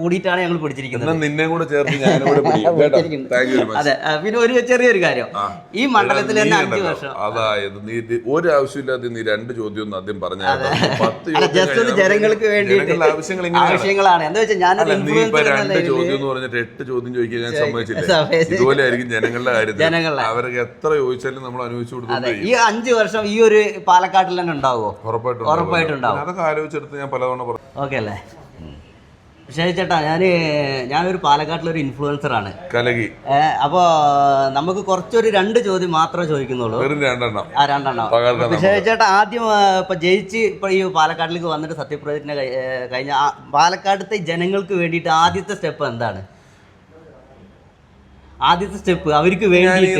കൂടിയിട്ടാണ് ഞങ്ങൾ പിടിച്ചിരിക്കുന്നത്. നിന്നെ കൂടെ ചേർത്ത് ഞാനും കൂടെ അതെ. പിന്നെ ഒരു ചെറിയൊരു കാര്യം, ഈ മണ്ഡലത്തിൽ തന്നെ 5 വർഷം, അതായത് നീ ഒരു ആവശ്യമില്ലാതെ നീ 2 ചോദ്യം ആദ്യം പറഞ്ഞാൽ ജസ്റ്റ് ഒന്ന് ജനങ്ങൾക്ക് വേണ്ടിയിട്ട് ആവശ്യങ്ങളാണ്. എന്താ വെച്ചാൽ ഞാനൊരു 2 ചോദ്യം എന്ന് പറഞ്ഞിട്ട് 8 ചോദ്യം ചോദിക്കാൻ ഞാൻ സമ്മതിച്ചില്ല. ഇതുപോലെ ആയിരിക്കും ജനങ്ങളുടെ കാര്യത്തിൽ. അവർക്ക് എത്ര ചോദിച്ചാലും നമ്മൾ അനുഭവിച്ചു കൊടുത്തു. ഈ 5 വർഷം ഈ ഒരു പാലക്കാട്ടിൽ തന്നെ ഉണ്ടാവുമോ? ഉറപ്പായിട്ടുണ്ടാവും. അതൊക്കെ ആലോചിച്ചെടുത്ത് ഞാൻ പലതവണ പറഞ്ഞു. ഓക്കെ അല്ലേ? പക്ഷേ ചേട്ടാ, ഞാനൊരു പാലക്കാട്ടിലൊരു ഇൻഫ്ലുവൻസറാണ്. കലകി. അപ്പോൾ നമുക്ക് കുറച്ചൊരു 2 ചോദ്യം മാത്രമേ ചോദിക്കുന്നുള്ളൂ. 2 പക്ഷേ ചേട്ടാ, ആദ്യം ഇപ്പൊ ജയിച്ച് ഇപ്പൊ ഈ പാലക്കാട്ടിലേക്ക് വന്നിട്ട് സത്യപ്രതിജ്ഞ കഴിഞ്ഞ പാലക്കാടത്തെ ജനങ്ങൾക്ക് വേണ്ടിയിട്ട് ആദ്യത്തെ സ്റ്റെപ്പ് എന്താണ്? ആദ്യത്തെ സ്റ്റെപ്പ് അവർക്ക് വേണ്ടി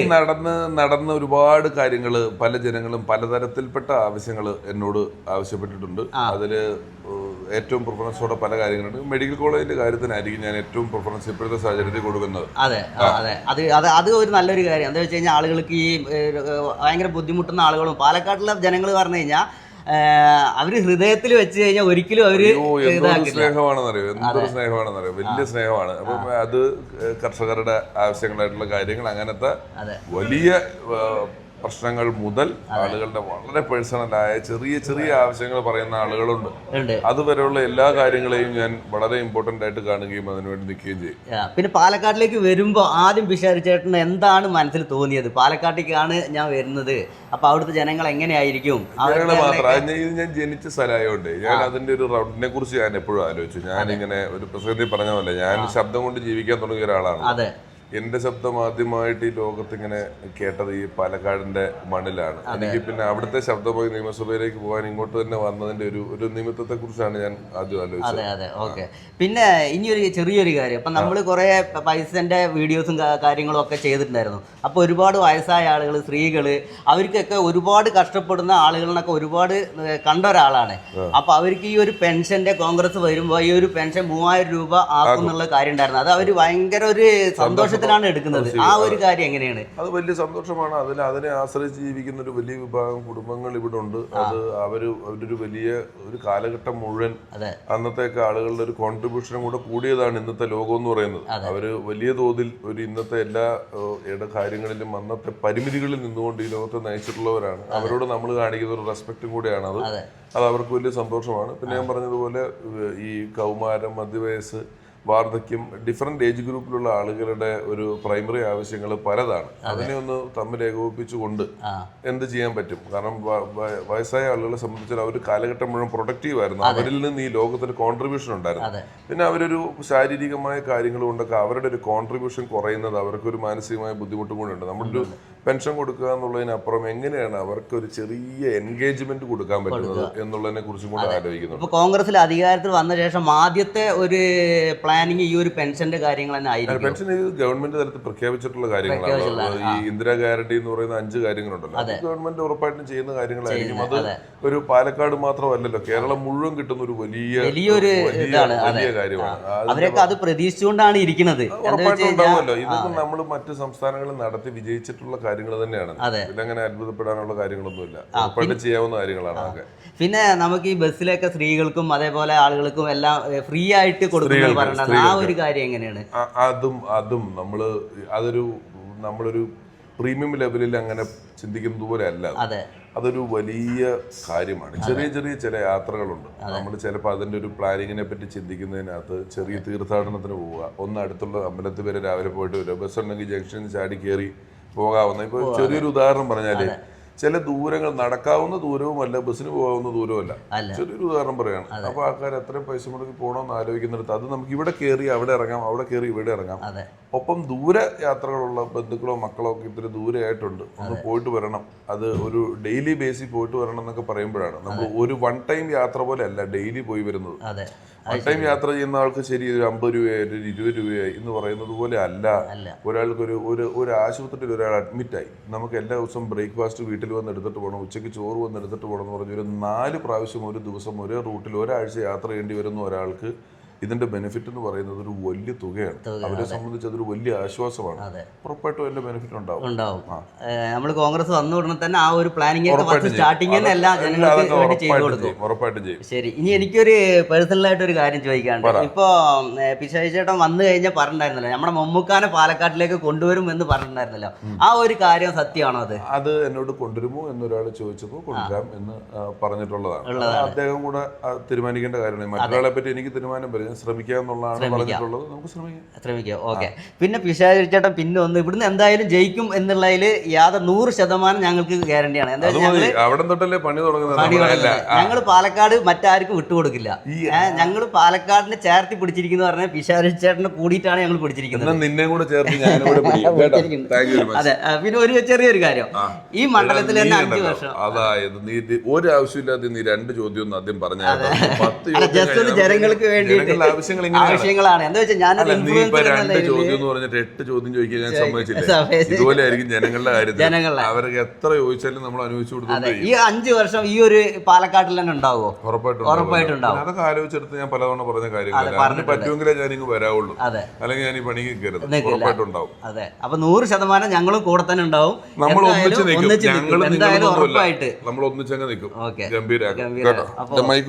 നടന്ന ഒരുപാട് കാര്യങ്ങൾ പല ജനങ്ങളും പലതരത്തിൽപ്പെട്ട ആവശ്യങ്ങൾ എന്നോട് ആവശ്യപ്പെട്ടിട്ടുണ്ട്. അതില് ഏറ്റവും പ്രിഫറൻസോടെ പല കാര്യങ്ങളുണ്ട്. മെഡിക്കൽ കോളേജിന്റെ കാര്യത്തിനായിരിക്കും ഞാൻ ഏറ്റവും പ്രിഫറൻസ് ഇപ്പോഴത്തെ സാഹചര്യത്തിൽ കൊടുക്കുന്നത്. അതെ അതെ, അത് ഒരു നല്ലൊരു കാര്യം. എന്താ വെച്ച് കഴിഞ്ഞാൽ ആളുകൾക്ക് ഈ ഭയങ്കര ബുദ്ധിമുട്ടുന്ന ആളുകളും പാലക്കാട്ടിലെ ജനങ്ങൾ പറഞ്ഞു കഴിഞ്ഞാൽ അവര് ഹൃദയത്തിൽ വെച്ച് കഴിഞ്ഞാൽ ഒരിക്കലും അവര് സ്നേഹമാണെന്നറിയോ, എന്തൊരു സ്നേഹമാണെന്നറിയോ, വലിയ സ്നേഹമാണ്. അപ്പം അത് കർഷകരുടെ ആവശ്യങ്ങളായിട്ടുള്ള കാര്യങ്ങൾ, അങ്ങനത്തെ വലിയ പ്രശ്നങ്ങൾ മുതൽ ആളുകളുടെ വളരെ പേഴ്സണലായ ചെറിയ ചെറിയ ആവശ്യങ്ങൾ പറയുന്ന ആളുകളുണ്ട്. അതുവരെയുള്ള എല്ലാ കാര്യങ്ങളെയും ഞാൻ വളരെ ഇമ്പോർട്ടന്റ് ആയിട്ട് കാണുകയും അതിനുവേണ്ടി നിൽക്കുകയും ചെയ്യും. പിന്നെ പാലക്കാട്ടിലേക്ക് വരുമ്പോ ആദ്യം ചേട്ടന് എന്താണ് മനസ്സിൽ തോന്നിയത്? പാലക്കാട്ടേക്കാണ് ഞാൻ വരുന്നത്, അപ്പൊ അവിടുത്തെ ജനങ്ങൾ എങ്ങനെയായിരിക്കും? മാത്രം ഞാൻ ജനിച്ച സ്ഥലമായോണ്ട് ഞാൻ അതിന്റെ ഒരു റൗണ്ടിനെ കുറിച്ച് ഞാൻ എപ്പോഴും ആലോചിച്ചു. ഞാനിങ്ങനെ ഒരു പ്രസംഗത്തിൽ പറഞ്ഞ പോലെ ഞാൻ ശബ്ദം കൊണ്ട് ജീവിക്കാൻ തുടങ്ങിയ ഒരാളാണ്. എന്റെ ശബ്ദം ആദ്യമായിട്ട് ഈ ലോകത്തിങ്ങനെ കേട്ടത് ഈ പാലക്കാടിന്റെ മണ്ണിലാണ്. എനിക്ക് പിന്നെ അവിടുത്തെ ശബ്ദമായി നിയമസഭയിലേക്ക് പോകാൻ ഇങ്ങോട്ട് തന്നെ വന്നതിന്റെ ഒരു നിമിത്തത്തെ കുറിച്ചാണ് ഞാൻ ആദ്യം ആലോചിച്ചത്. പിന്നെ ഇനി ഒരു ചെറിയൊരു കാര്യം, അപ്പൊ നമ്മള് കുറെ പൈസന്റെ വീഡിയോസും കാര്യങ്ങളും ഒക്കെ ചെയ്തിട്ടുണ്ടായിരുന്നു. അപ്പൊ ഒരുപാട് വയസ്സായ ആളുകൾ, സ്ത്രീകള്, അവർക്കൊക്കെ ഒരുപാട് കഷ്ടപ്പെടുന്ന ആളുകളിനൊക്കെ ഒരുപാട് കണ്ട ഒരാളാണ്. അപ്പൊ അവർക്ക് ഈ ഒരു പെൻഷന്റെ കോൺഗ്രസ് വരുമ്പോ ഈ ഒരു പെൻഷൻ 3000 രൂപ ആക്കും എന്നുള്ള കാര്യം ഉണ്ടായിരുന്നു. അത് അവര് ഭയങ്കര ഒരു സന്തോഷം എടുക്കുന്നത്. ആ ഒരു കാര്യം എങ്ങനെയാണ്? അത് വലിയ സന്തോഷമാണ്. അതിനെ ആശ്രയിച്ച് ജീവിക്കുന്ന ഒരു വലിയ വിഭാഗം കുടുംബങ്ങൾ ഇവിടെ ഉണ്ട്. അത് അവരൊരു വലിയ ഒരു കാലഘട്ടം മുഴുവൻ അന്നത്തേക്ക് ആളുകളുടെ ഒരു കോൺട്രിബ്യൂഷനും കൂടെ കൂടിയതാണ് ഇന്നത്തെ ലോകം എന്ന് പറയുന്നത്. അവര് വലിയ തോതിൽ ഒരു ഇന്നത്തെ എല്ലാ കാര്യങ്ങളിലും അന്നത്തെ പരിമിതികളിൽ നിന്നുകൊണ്ട് ഈ ലോകത്തെ നയിച്ചിട്ടുള്ളവരാണ്. അവരോട് നമ്മൾ കാണിക്കുന്ന ഒരു റെസ്പെക്റ്റും കൂടെയാണ് അത് അവർക്ക് വലിയ സന്തോഷമാണ്. പിന്നെ ഞാൻ പറഞ്ഞതുപോലെ ഈ കൗമാരം, മധ്യവയസ്സ്, വാർദ്ധക്യം, ഡിഫറെന്റ് ഏജ് ഗ്രൂപ്പിലുള്ള ആളുകളുടെ ഒരു പ്രൈമറി ആവശ്യങ്ങൾ പലതാണ്. അതിനെ ഒന്ന് തമ്മിൽ ഏകോപിപ്പിച്ചുകൊണ്ട് എന്ത് ചെയ്യാൻ പറ്റും? കാരണം വയസ്സായ ആളുകളെ സംബന്ധിച്ചാൽ അവർ കാലഘട്ടം മുഴുവൻ പ്രൊഡക്റ്റീവ് ആയിരുന്നു. അവരിൽ നിന്ന് ഈ ലോകത്തിന് കോൺട്രിബ്യൂഷൻ ഉണ്ടായിരുന്നു. പിന്നെ അവരൊരു ശാരീരികമായ കാര്യങ്ങൾ കൊണ്ടൊക്കെ അവരുടെ ഒരു കോൺട്രിബ്യൂഷൻ കുറയുന്നത് അവർക്കൊരു മാനസികമായ ബുദ്ധിമുട്ടും കൂടെ ഉണ്ട്. നമ്മളൊരു പെൻഷൻ കൊടുക്കുക എന്നുള്ളതിനപ്പുറം എങ്ങനെയാണ് അവർക്ക് ഒരു ചെറിയ എൻഗേജ്മെന്റ് കൊടുക്കാൻ പറ്റുന്നത് എന്നുള്ളതിനെ കുറിച്ചും കൂടെ ആലോചിക്കുന്നത്. ഇപ്പൊ കോൺഗ്രസിൽ അധികാരത്തിൽ വന്ന ശേഷം ആദ്യത്തെ ഒരു പ്ലാനിങ് ഈ ഒരു പെൻഷന്റെ കാര്യങ്ങൾ തന്നെ ആയിരിക്കും. പെൻഷൻ ഗവൺമെന്റ് തലത്തിൽ പ്രഖ്യാപിച്ചിട്ടുള്ള കാര്യങ്ങളാണ്. ഈ ഇന്ദിരാ ഗ്യാരണ്ടി എന്ന് പറയുന്ന 5 കാര്യങ്ങളുണ്ടല്ലോ, അത് ഗവൺമെന്റ് ഉറപ്പായിട്ടും ചെയ്യുന്ന കാര്യങ്ങളായിരിക്കും. അത് ഒരു പാലക്കാട് മാത്രമല്ലല്ലോ, കേരളം മുഴുവൻ കിട്ടുന്ന ഒരു വലിയൊരു കാര്യമാണ്. അവരൊക്കെ അത് പ്രതീക്ഷിച്ചുകൊണ്ടാണ് ഇരിക്കുന്നത്. ഉറപ്പായിട്ടും ഉണ്ടാവുമല്ലോ. ഇതൊക്കെ നമ്മൾ മറ്റ് സംസ്ഥാനങ്ങളിൽ നടത്തി വിജയിച്ചിട്ടുള്ള കാര്യങ്ങൾ തന്നെയാണ്. ഇതിലങ്ങനെ അത്ഭുതപ്പെടാനുള്ള കാര്യങ്ങളൊന്നുമില്ല, ഉറപ്പായിട്ടും ചെയ്യാവുന്ന കാര്യങ്ങളാണ് അതൊക്കെ. പിന്നെ നമുക്ക് ഈ ബസ്സിലൊക്കെ സ്ത്രീകൾക്കും അതേപോലെ ആളുകൾക്കും എല്ലാം ഫ്രീ ആയിട്ട് കൊടുക്കുന്നത് പറഞ്ഞാൽ ആ ഒരു കാര്യം എങ്ങനെയാണ്? അതും നമ്മളൊരു പ്രീമിയം ലെവലിൽ അങ്ങനെ ചിന്തിക്കുന്നത് പോലെ അല്ല. അതൊരു വലിയ കാര്യമാണ്. ചെറിയ ചെറിയ ചില യാത്രകളുണ്ട്. നമ്മൾ ചിലപ്പോൾ അതിൻ്റെ ഒരു പ്ലാനിങ്ങിനെ പറ്റി ചിന്തിക്കുന്നതിനകത്ത് ചെറിയ തീർത്ഥാടനത്തിന് പോവുക, ഒന്ന് അടുത്തുള്ള അമ്പലത്തിൽ വരെ രാവിലെ പോയിട്ട് വരിക, ബസ് ഉണ്ടെങ്കിൽ ജംഗ്ഷനിൽ ചാടി കയറി പോകാവുന്ന. ഇപ്പോൾ ചെറിയൊരു ഉദാഹരണം പറഞ്ഞാൽ ചില ദൂരങ്ങൾ നടക്കാവുന്ന ദൂരവുമല്ല, ബസ്സിന് പോകാവുന്ന ദൂരവുമല്ല. ചെറിയൊരു ഉദാഹരണം പറയാണ്. അപ്പൊ ആൾക്കാർ എത്രയും പൈസ മുടക്കി പോകണമെന്ന് ആലോചിക്കുന്നിടത്ത് അത് നമുക്ക് ഇവിടെ കയറി അവിടെ ഇറങ്ങാം, അവിടെ കയറി ഇവിടെ ഇറങ്ങാം. ഒപ്പം ദൂര യാത്രകളുള്ള ബന്ധുക്കളോ മക്കളോ ഒക്കെ ഇത്തിരി ദൂരെയായിട്ടുണ്ട്, ഒന്ന് പോയിട്ട് വരണം, അത് ഒരു ഡെയിലി ബേസിൽ പോയിട്ട് വരണം എന്നൊക്കെ പറയുമ്പോഴാണ് നമ്മൾ ഒരു 1 ടൈം യാത്ര പോലെ അല്ല ഡെയിലി പോയി വരുന്നത്. 1 ടൈം യാത്ര ചെയ്യുന്ന ആൾക്ക് ശരി ഒരു 50 രൂപയായി, ഒരു 20 രൂപയായി എന്ന് പറയുന്നത് പോലെ അല്ല. ഒരാൾക്ക് ഒരു ആശുപത്രിയിൽ ഒരാൾ അഡ്മിറ്റായി, നമുക്ക് എല്ലാ ദിവസവും ബ്രേക്ക്ഫാസ്റ്റ് വീട്ടിൽ വന്ന് എടുത്തിട്ട് പോകണം, ഉച്ചയ്ക്ക് ചോറ് വന്ന് എടുത്തിട്ട് പോകണം എന്ന് പറഞ്ഞ് ഒരു 4 പ്രാവശ്യം ഒരു ദിവസം ഒരേ റൂട്ടിൽ ഒരാഴ്ച യാത്ര ചെയ്യേണ്ടി വരുന്ന ഒരാൾക്ക് ഇതിന്റെ ബെനിഫിറ്റ് എന്ന് പറയുന്നത് ഒരു വലിയ തുകയാണ്. അവരെ സംബന്ധിച്ച് അതൊരു വലിയ ആശ്വാസമാണ്. ഉറപ്പായിട്ടും അതിന്റെ ബെനിഫിറ്റ് ഉണ്ടാവും. നമ്മൾ കോൺഗ്രസ് വന്ന ഉടനെ തന്നെ ആ ഒരു പ്ലാനിങ് സ്റ്റാർട്ടിങ് എല്ലാ ജനങ്ങൾക്ക് വേണ്ടി ചെയ്തു കൊടുക്കും. ഉറപ്പായിട്ടും ചെയ്യും. ശരി, ഇനി എനിക്കൊരു പേഴ്സണലായിട്ട് ഒരു കാര്യം ചോദിക്കാണ്ട്. ഇപ്പൊ പിശാചി ചേട്ടൻ വന്നു കഴിഞ്ഞാൽ പറഞ്ഞിട്ടുണ്ടായിരുന്നല്ലോ നമ്മുടെ മമ്മൂക്കാനെ പാലക്കാട്ടിലേക്ക് കൊണ്ടുവരും എന്ന് പറഞ്ഞിട്ടുണ്ടായിരുന്നല്ലോ. ആ ഒരു കാര്യം സത്യമാണോ? അത് എന്നോട് കൊണ്ടുവരുമോ എന്നൊരാൾ ചോദിച്ചപ്പോൾ കൊണ്ടുവരാം എന്ന് പറഞ്ഞിട്ടുള്ളതാണ്. അദ്ദേഹം കൂടെ തീരുമാനിക്കേണ്ട കാര്യമാണ്. മറ്റൊരാളെ പറ്റി എനിക്ക് തീരുമാനം വരും. ശ്രമിക്കാന്നുള്ളതാണ് പറഞ്ഞിട്ടുള്ളത്. നമുക്ക് ശ്രമിക്കാം. ഓക്കെ. പിന്നെ പിശാചി ചേട്ടൻ പിന്നെ ഒന്ന് ഇവിടുന്ന് എന്തായാലും ജയിക്കും എന്നുള്ളതിൽ യാതൊരു 100% ഞങ്ങൾക്ക് ഗ്യാരണ്ടിയാണ്. എന്താ അവിടെ തൊട്ടല്ലേ പണി തുടങ്ങുന്നത്. ഞങ്ങൾ പാലക്കാട് മറ്റാർക്കും വിട്ടുകൊടുക്കില്ല. ഞങ്ങൾ പാലക്കാടിനെ ചേർത്തി പിടിച്ചിരിക്കുന്ന പറഞ്ഞാൽ പിശാചി ചേട്ടനെ കൂടിയിട്ടാണ് ഞങ്ങൾ പിടിച്ചിരിക്കുന്നത്. നിന്നെ കൂടെ ചേർത്ത് ഞാനും. അതെ. പിന്നെ ഒരു ചെറിയൊരു കാര്യം, ഈ മണ്ഡലത്തിൽ തന്നെ 5 വർഷം അതായത് നീ ഒരു ആവശ്യമില്ലാതെ നീ 2 ചോദ്യം ആദ്യം പറഞ്ഞാൽ ജസ്റ്റ് ഒന്ന് ജനങ്ങൾക്ക് വേണ്ടിയിട്ട് ആവശ്യങ്ങളാണ്. എന്താ വെച്ചാൽ ഞാൻ 2 ചോദ്യം എന്ന് പറഞ്ഞിട്ട് 8 ചോദ്യം ചോദിക്കാൻ ഞാൻ സമ്മതിച്ചില്ല. ഇതുപോലെ ആയിരിക്കും ജനങ്ങളുടെ കാര്യത്തിൽ. അവർക്ക് എത്ര ചോദിച്ചാലും നമ്മൾ അനുഭവിച്ചു കൊടുത്തു. ഈ 5 വർഷം ഈ ഒരു പാലക്കാട്ടിൽ തന്നെ ഉണ്ടാവുമോ? ഉറപ്പായിട്ടുണ്ടാവും. അതൊക്കെ ആലോചിച്ചെടുത്ത് ഞാൻ പലതവണ പറഞ്ഞ കാര്യങ്ങൾ പറ്റുമെങ്കിലേ ഞാൻ ഇങ്ങ് വരാവുള്ളൂ. അല്ലെങ്കിൽ ഞാൻ ഈ പണിക്ക് കയറുന്നത് ഉറപ്പായിട്ടുണ്ടാവും. അതെ. അപ്പൊ 100% ഞങ്ങളും കൂടെ തന്നെ ഉണ്ടാവും. നമ്മൾ ഒന്നിച്ച് നിൽക്കും. എന്തായാലും ഉറപ്പായിട്ട് നമ്മൾ ഒന്നിച്ചങ്ങ് നിൽക്കും. ഓക്കെ. ഗംഭീരാക്കും.